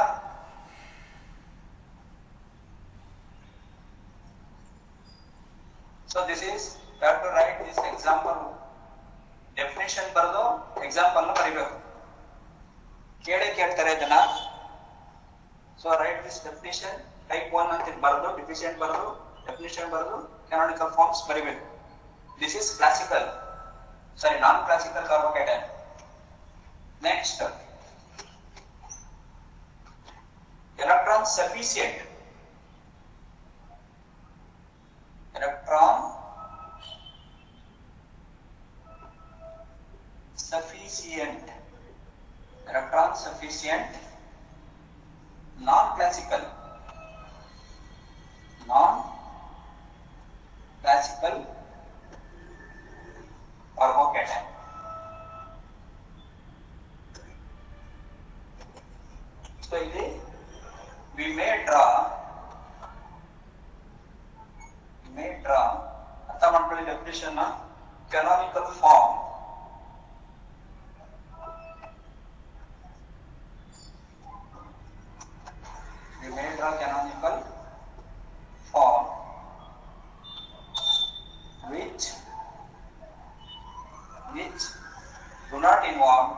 So this is, you have to write this example, definition ಬರೆದು example ನ ಬರಿಬೇಕು. ಕೇಳ್ತಾರೆ ಜನ. So write this definition, type 1 ಅಂತ ಬರೆದು definition ಬರೆದು canonical forms ಬರಿಬೇಕು. This is classical, sorry non classical carbocation. Next electron sufficient. Electron sufficient non-classical carbocation. So ಇಲ್ಲಿ we may draw ಅರ್ಥ ಮಾಡ್ಕೊಳ್ಳಿ definition. canonical form canonical form which do not involve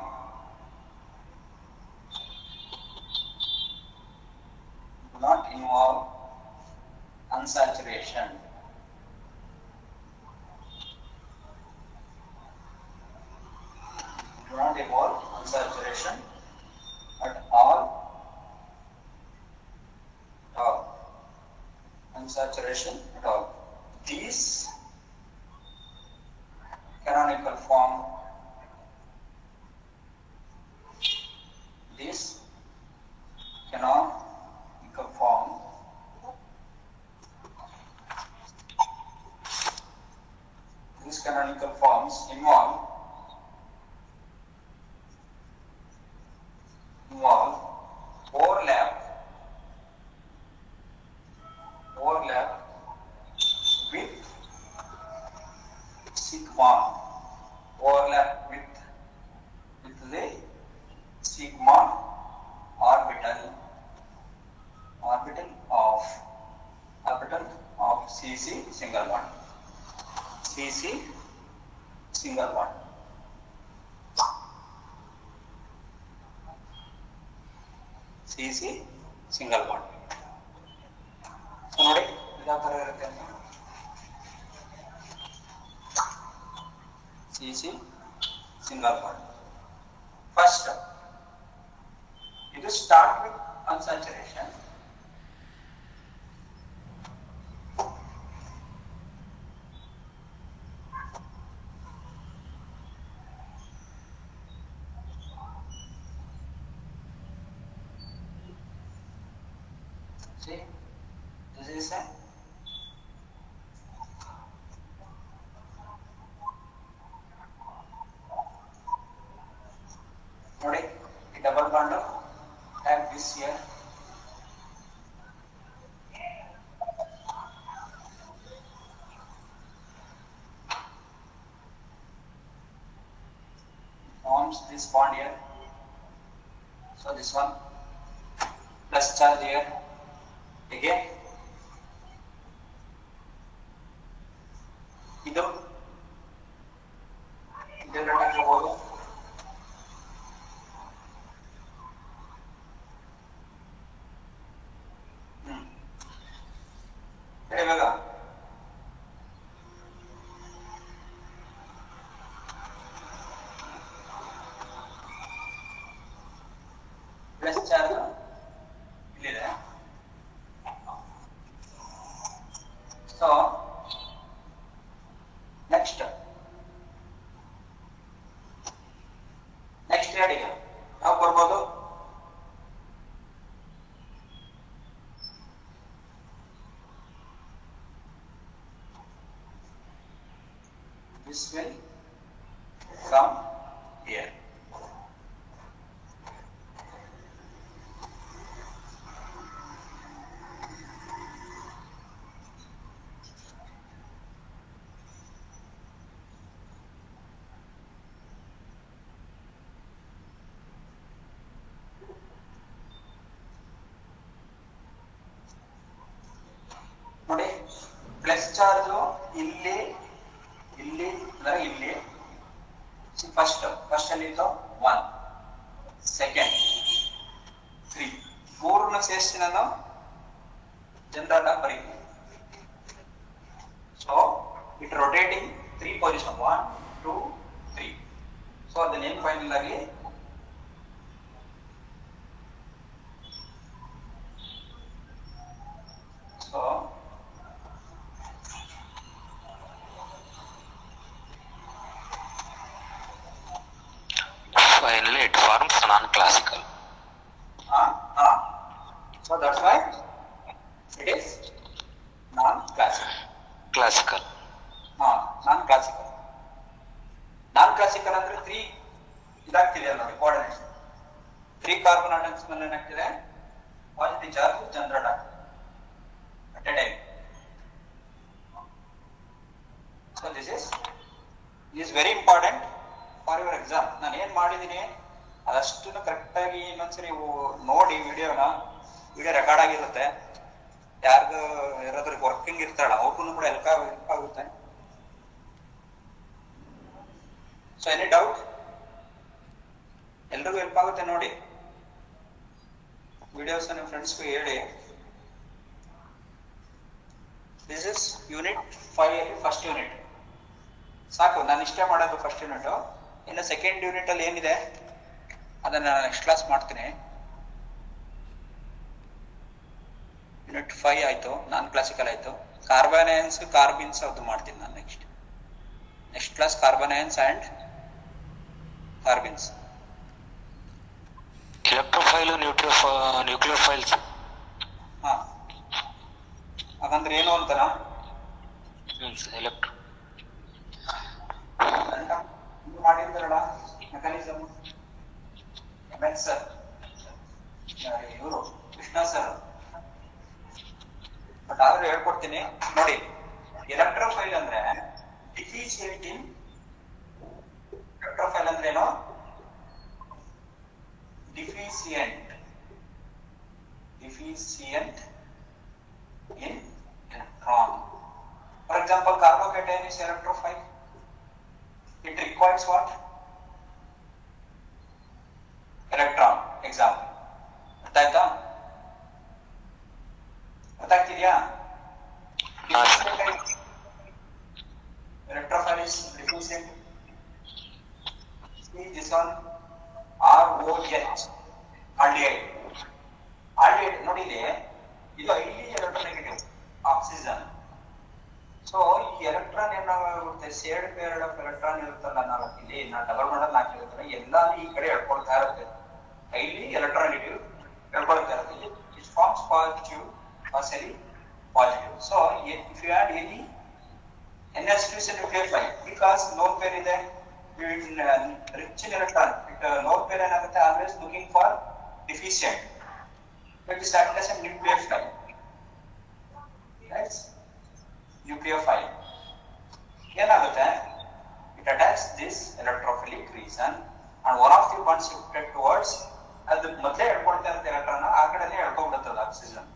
unsaturation. Do not involve unsaturation. unsaturation at all unsaturation at all. These canonical form this canonical form these canonical forms involve overlap with sigma overlap with the sigma orbital of CC single bond. CC single bond. CC single bond. So ನೋಡಿ ಯಾವ ತರ ಇರುತ್ತೆ ಅಂತ. CC single bond. First, it start with unsaturation. See, this is a ನೋಡಿ double bond have this here. Forms this bond here. So this one plus charge here. Again, ಇದು ಇದೆಲ್ಲ ಹಾಕಬಹುದು. ಇವಾಗ ಪ್ಲಸ್ ಚಾರ್ಜ್ ಇಲ್ಲಿದೆ. So next ಹೇಳಿ ಯಾವ ಬರ್ಬೋದು? This will come here. ನೋಡಿ ಪ್ಲಸ್ ಚಾರ್ಜ್ ಇಲ್ಲಿ ಇಲ್ಲಿ ಇಲ್ಲಿ ಫಸ್ಟ್ ಅಲ್ಲಿ ಇತ್ತು 1 ಸೆಕೆಂಡ್ 3 ಮೂರನ್ನ ಸೇರಿಸಿ ನಾನು ಜನರಲ್ ಆಗಿ ಬರೀತೀನಿ. So it rotating 3 position 1 2 3. So ಅದನ್ನೇನು ಫೈನಲ್ ಆಗಿ so finally it forms non-classical. So that's why it is non-classical. Classical. Non-classical. Non-classical ಅಂದ್ರೆ 3 ಇದಾಗ್ತಿದೆ ನೋಡಿ ಕೋಆರ್ಡಿನೇಟ್ಸ್. 3 ಕಾರ್ಬನ್ ಆಟಮ್ಸ್ ಮೇಲೆ ಏನಾಗ್ತಿದೆ? ಪಾಸಿಟಿವ್ ಚಾರ್ಜ್ ಜನರೇಟ್ ಆಗ್ತದೆ at a time. So this is very important for your exam. ನಾನು ಏನ್ ಮಾಡಿದೀನಿ ಅದಷ್ಟನ್ನು correct ಆಗಿ ಇನ್ನೊಂದ್ಸರಿ ನೋಡಿ ವಿಡಿಯೋ ರೆಕಾರ್ಡ್ ಆಗಿರುತ್ತೆ. ಯಾರ್ದು ಯಾರಾದ್ರೂ ವರ್ಕಿಂಗ್ ಇರ್ತಾಳ ಅವ್ರಿಗೂ ಕೂಡ ಹೆಲ್ಪ್ ಆಗುತ್ತೆ. So any doubt? ಎಲ್ರಿಗೂ ಹೆಲ್ಪ್ ಆಗುತ್ತೆ ನೋಡಿ. ವಿಡಿಯೋಸ್ ನಿಮ್ಮ ಫ್ರೆಂಡ್ಸ್ಗೂ ಹೇಳಿ. ದಿಸ್ ಇಸ್ ಯೂನಿಟ್ 5 ಅಲ್ಲಿ ಫಸ್ಟ್ ಯೂನಿಟ್ ಸಾಕು. ನಾನು ಇಷ್ಟೇ ಮಾಡೋದು ಫಸ್ಟ್ ಯೂನಿಟ್. ಇನ್ನು ಸೆಕೆಂಡ್ ಯೂನಿಟ್ ಅಲ್ಲಿ ಏನಿದೆ ಅದನ್ನ ನೆಕ್ಸ್ಟ್ ಕ್ಲಾಸ್ ಮಾಡ್ತೀನಿ. ಯೂನಿಟ್ 5 ಆಯ್ತು, ನಾನ್ ಕ್ಲಾಸಿಕಲ್ ಆಯ್ತು. ಕಾರ್ಬನೈನ್ಸ್ ಕಾರ್ಬಿನ್ಸ್ ಅದು ಮಾಡ್ತೀನಿ ನಾನು next class. Carbanions and carbenes. Electrophile nucleophiles. ಹಾ, ಹಾಗಂದ್ರೆ ಏನು ಅಂತನಾ? ಎಲೆಕ್ಟ್ರೋ ಮಾಡಿರ್ತಾರಲ್ಲ ಮೆಕ್ಯಾನಿಸಮ್, ಸರ್ ಇವರು ಕೃಷ್ಣ ಸರ್, ಬಟ್ ಆದ್ರೂ ಹೇಳ್ಕೊಡ್ತೀನಿ ನೋಡಿ. ಎಲೆಕ್ಟ್ರೋಫೈಲ್ ಅಂದ್ರೆ ಡಿಫಿಷಿಯಂಟ್ ಇನ್, ಎಲೆಕ್ಟ್ರೋಫೈಲ್ ಅಂದ್ರೆ ಏನು? Deficient in electron. For example, carbocation is electrophile. It requires what? Electron. Example. ಗೊತ್ತಾಯ್ತಾ? ಗೊತ್ತಾಗ್ತಿದ್ಯಾ? Electrophile is deficient. See this one, ROH, aldehyde. Aldehyde ನೋಡಿ ಇಲ್ಲಿ, ಇದು ಇಲ್ಲಿ ಎಲೆಕ್ಟ್ರೋನೆಗೆಟಿವ್ ಆಕ್ಸಿಜನ್. ಸೊ ಈ ಎಲೆಕ್ಟ್ರಾನ್ ಏನಾಗುತ್ತೆ, ಸೇರ್ಡ್ ಪೇರ್ಡ್ ಆಫ್ ಎಲೆಕ್ಟ್ರಾನ್ ಇರುತ್ತಲ್ಲ, ನಾಲ್ಕು ಇಲ್ಲಿ ನಾ ಡಬಲ್ ಮಾಡಲ್ ಹಾಕಿರ್ತಾರೆ, ಎಲ್ಲ ಈ ಕಡೆ ಎಳ್ಕೊಳ್ತಾ ಇರುತ್ತೆ. ಇಲ್ಲಿ ಎಲೆಕ್ಟ್ರೋನೆಗೆಟಿವ್ ಎಳ್ಕೊಳ್ತಾ ಇರುತ್ತೆ. It forms positive, partially positive. So if you add any NH2 is a nucleophile because lone pair ಇದೆ, rich in electron. Lone pair ಏನಾಗುತ್ತೆ, always looking for deficient. It is acted as a nucleophile. Right? Nucleophile. ಏನಾಗುತ್ತೆ, it attacks this electrophilic region and one of the bonds shifted towards, ಅದು ಮೊದಲೇ ಎಳ್ಕೊಳ್ತಾ ಇರುತ್ತೆ electron, ಆ ಕಡೆನೇ ಎಳ್ಕೊಂಡ್ಬಿಡುತ್ತದೆ oxygen.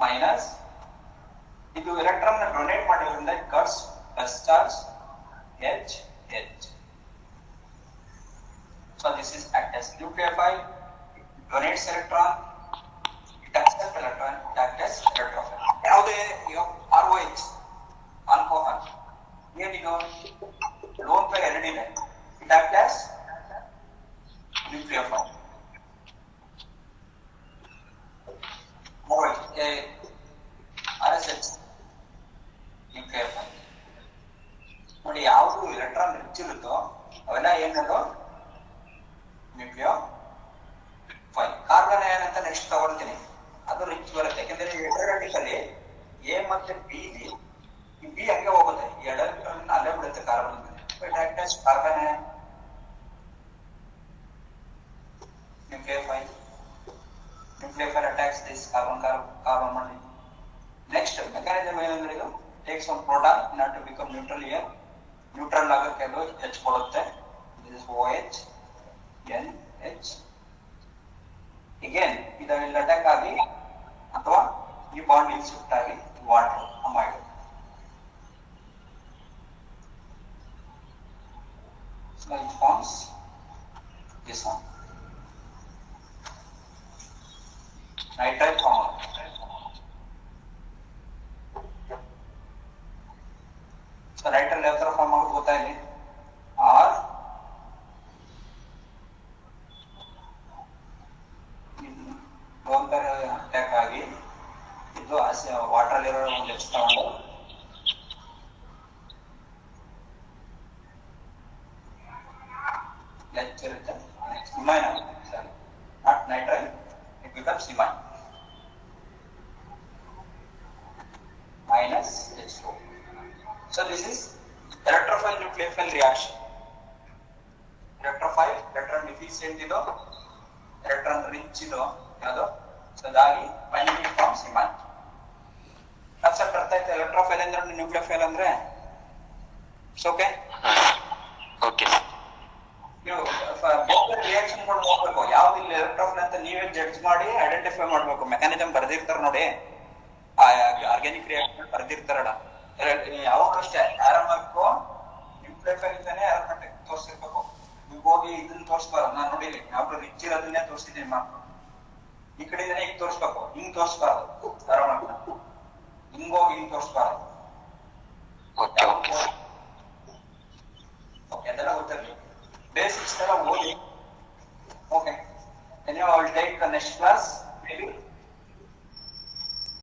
Minus ಇದು electron donate ಮಾಡೋದ್ರಿಂದ it cuts plus charge H. So this is act as nucleophile. It donates electron, it accepts electron, it acts as electrophile. ಯಾವುದೇ ROH, alcohol, ಏನಿದು lone pair ಎರಡಿದೆ, it acts as nucleophile. RSH nucleophile. ನೋಡಿ, ಯಾವುದು electron rich ಇರುತ್ತೋ ಅವೆಲ್ಲ ಏನದು nucleophile. Carbon ion ಅಂತ next ತಗೊಳ್ತೀನಿ, ಅದು ರಿಚ್ ಬರುತ್ತೆ. ಯಾಕಂದ್ರೆ ಎಲೆಕ್ಟ್ರಾನಿಕಲಿ ಎ ಮತ್ತೆ ಬಿ ಇದೆ, ಈ ಬಿ ಹಂಗೆ ಹೋಗುತ್ತೆ, ಈ ಎಲೆಕ್ಟ್ರಾನ್ ಅಲ್ಲೇ ಬಿಡುತ್ತೆ carbon. Carbon ion nucleophile attacks this carbon molecule. Next mechanism ಏನಂದ್ರೆ, ಇದು takes one proton in order to become neutral here. Neutral ಆಗಕ್ಕೆ ಅದು H ಕೊಡುತ್ತೆ. This is OH, NH. Again ಇದು ಇಲ್ಲಿ ಅಟ್ಯಾಕ್ ಆಗಿ ಅಥವಾ ಈ ಬಾಂಡ್ ಇಲ್ಲಿ ಶಿಫ್ಟ್ ಆಗಿ water amide. So it forms this one. Nitrite formula. So nitrite ಯಾವ ತರ ಫಾರ್ಮ್ ಆಗುತ್ತೆ ಗೊತ್ತಾ ಇಲ್ಲಿ? R ಲೋನ್ ಅಟ್ಯಾಕ್ ಆಗಿ ಇದು ವಾಟರ್ ಅಲ್ಲಿ ಇರೋ ಒಂದು H ತಗೊಂಡು ಲೆಚ್ ಇರುತ್ತೆ, ಇಮೈನ್ ಆಗುತ್ತೆ. ಸಾರಿ, not ನೈಟ್ರೈಲ್, it becomes imine minus H2. So this is electrophile nucleophile reaction. Electrophile, electron deficient ಇದು, electron rich ಇದು ಯಾವುದು, ಸೊ ಅದಾಗಿ finally it forms imine. Concept ಅರ್ಥ ಆಯ್ತಾ? ಎಲೆಕ್ಟ್ರೋಫೈಲ್ ಅಂದ್ರೆ ನ್ಯೂಕ್ಲಿಯೋಫೈಲ್ ಅಂದ್ರೆ ಓಕೆ. ಓಕೆ, ನೀವು ರಿಯಾಕ್ಷನ್ ನೋಡ್ಬೇಕು, ಯಾವ್ದು ಇಲ್ಲಿ ಎಲೆಕ್ಟ್ರೋಫೈಲ್ ಅಂತ ನೀವೇ ಜಡ್ಜ್ ಮಾಡಿ ಐಡೆಂಟಿಫೈ ಮಾಡ್ಬೇಕು. ಮೆಕ್ಯಾನಿಸಮ್ ಬರ್ದಿರ್ತಾರ ನೋಡಿ, ಆರ್ಗ್ಯಾನಿಕ್ ರಿಯಾಕ್ಷನ್ ಬರ್ದಿರ್ತಾರಲ್ಲ, ಯಾವಾಗ ಅಷ್ಟೇ ಆರಾಮಾಗ್ಬೇಕು, ನ್ಯೂಕ್ಲಿಯೋಫೈಲ್ ಇಂದಾನೆ ಆರಾಮಾಗಿ ತೋರಿಸಿರ್ಬೇಕು. ನೀವು ಹೋಗಿ ಇದನ್ನ ತೋರಿಸ್ಬಾರ್ದು. ನಾನು ನೋಡಿ ಯಾವ್ದು ರಿಚ್ ಇರೋದನ್ನೇ ತೋರಿಸಿದ್ದೀನಿ ಮಾತ್ರ, ಈ ಕಡೆಯಿಂದಾನೆ ಈಗ ತೋರಿಸ್ಬೇಕು, ಹಿಂಗ್ ತೋರಿಸ್ಬಾರ್ದು. ಆರಾಮಾಗಿ ಹಿಂಗೋಗಿ ಹಿಂಗ್ ತೋರಿಸ್ಬಾರ್ದು. ಅದೆಲ್ಲ ಗೊತ್ತಿರ್ಲಿ. basics ತರ ಓದಿ. Okay. Anyhow, I will take the next class.